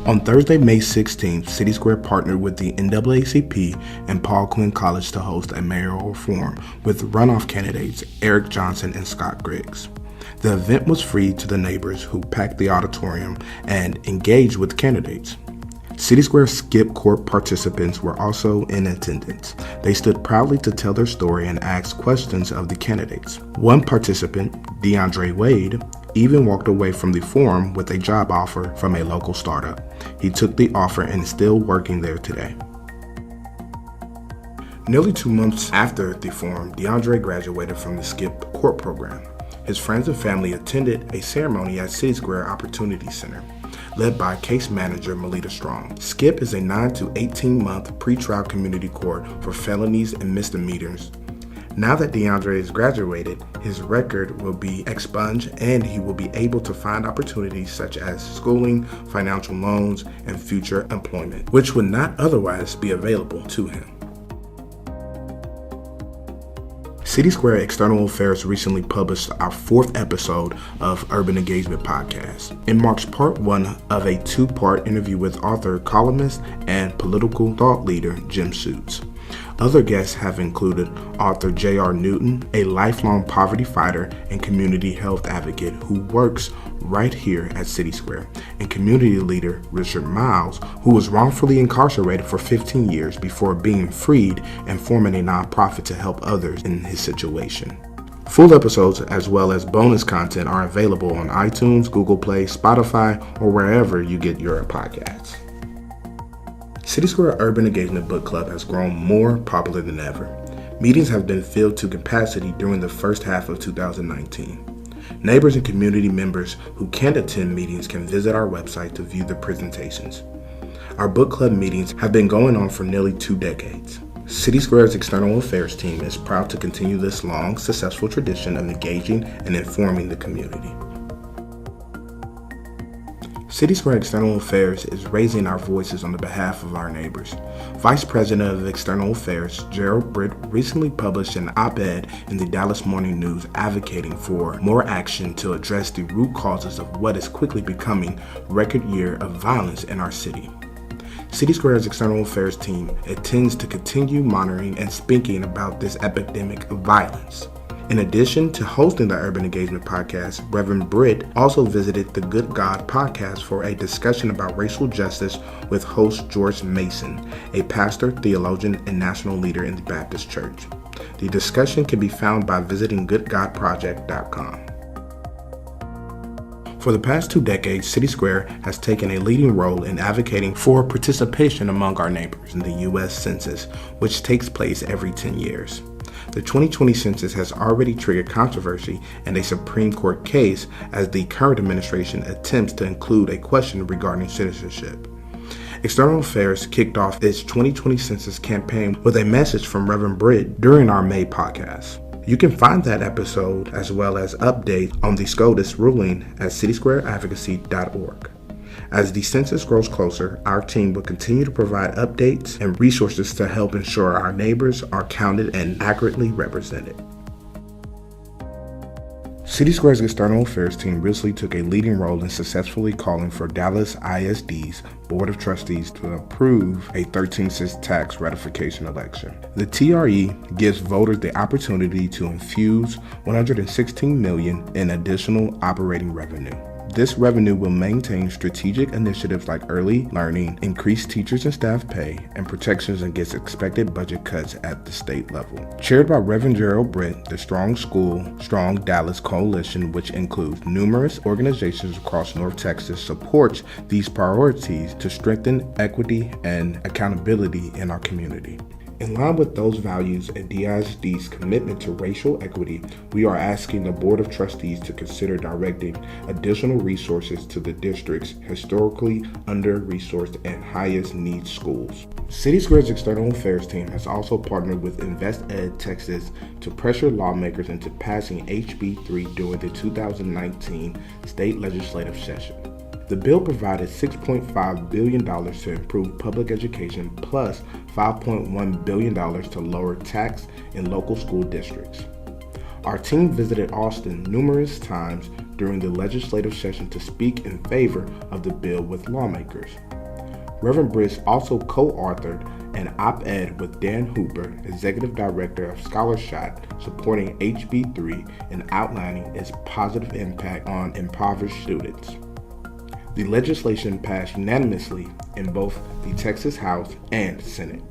On Thursday, May 16th, City Square partnered with the NAACP and Paul Quinn College to host a mayoral forum with runoff candidates Eric Johnson and Scott Griggs. The event was free to the neighbors who packed the auditorium and engaged with candidates. City Square Skip Court participants were also in attendance. They stood proudly to tell their story and ask questions of the candidates. One participant, DeAndre Wade, even walked away from the forum with a job offer from a local startup. He took the offer and is still working there today. Nearly 2 months after the forum, DeAndre graduated from the Skip Court program. His friends and family attended a ceremony at City Square Opportunity Center, led by case manager Melita Strong. Skip is a 9 to 18-month pretrial community court for felonies and misdemeanors. Now that DeAndre is graduated, his record will be expunged and he will be able to find opportunities such as schooling, financial loans, and future employment, which would not otherwise be available to him. City Square External Affairs recently published our 4th episode of Urban Engagement Podcast. It marks part 1 of a 2-part interview with author, columnist, and political thought leader Jim Suits. Other guests have included author J.R. Newton, a lifelong poverty fighter and community health advocate who works right here at City Square, and community leader Richard Miles, who was wrongfully incarcerated for 15 years before being freed and forming a nonprofit to help others in his situation. Full episodes as well as bonus content are available on iTunes, Google Play, Spotify, or wherever you get your podcasts. City Square Urban Engagement Book Club has grown more popular than ever. Meetings have been filled to capacity during the first half of 2019. Neighbors and community members who can't attend meetings can visit our website to view the presentations. Our book club meetings have been going on for nearly 2 decades. City Square's External Affairs team is proud to continue this long, successful tradition of engaging and informing the community. City Square External Affairs is raising our voices on the behalf of our neighbors. Vice President of External Affairs, Gerald Britt, recently published an op-ed in the Dallas Morning News advocating for more action to address the root causes of what is quickly becoming a record year of violence in our city. City Square's External Affairs team intends to continue monitoring and speaking about this epidemic of violence. In addition to hosting the Urban Engagement Podcast, Reverend Britt also visited the Good God Podcast for a discussion about racial justice with host George Mason, a pastor, theologian, and national leader in the Baptist Church. The discussion can be found by visiting goodgodproject.com. For the past 2 decades, City Square has taken a leading role in advocating for participation among our neighbors in the U.S. Census, which takes place every 10 years. The 2020 census has already triggered controversy and a Supreme Court case as the current administration attempts to include a question regarding citizenship. External Affairs kicked off its 2020 census campaign with a message from Reverend Britt during our May podcast. You can find that episode as well as updates on the SCOTUS ruling at citysquareadvocacy.org. As the census grows closer, our team will continue to provide updates and resources to help ensure our neighbors are counted and accurately represented. City Square's External Affairs team recently took a leading role in successfully calling for Dallas ISD's Board of Trustees to approve a 13-cent tax ratification election. The TRE gives voters the opportunity to infuse $116 million in additional operating revenue. This revenue will maintain strategic initiatives like early learning, increased teachers and staff pay, and protections against expected budget cuts at the state level. Chaired by Reverend Gerald Britt, the Strong School, Strong Dallas Coalition, which includes numerous organizations across North Texas, supports these priorities to strengthen equity and accountability in our community. In line with those values and DISD's commitment to racial equity, we are asking the Board of Trustees to consider directing additional resources to the district's historically under-resourced and highest needs schools. City Square's External Affairs team has also partnered with InvestEd Texas to pressure lawmakers into passing HB 3 during the 2019 state legislative session. The bill provided $6.5 billion to improve public education plus $5.1 billion to lower tax in local school districts. Our team visited Austin numerous times during the legislative session to speak in favor of the bill with lawmakers. Reverend Brisk also co-authored an op-ed with Dan Hooper, Executive Director of Scholarshot, supporting HB 3 and outlining its positive impact on impoverished students. The legislation passed unanimously in both the Texas House and Senate.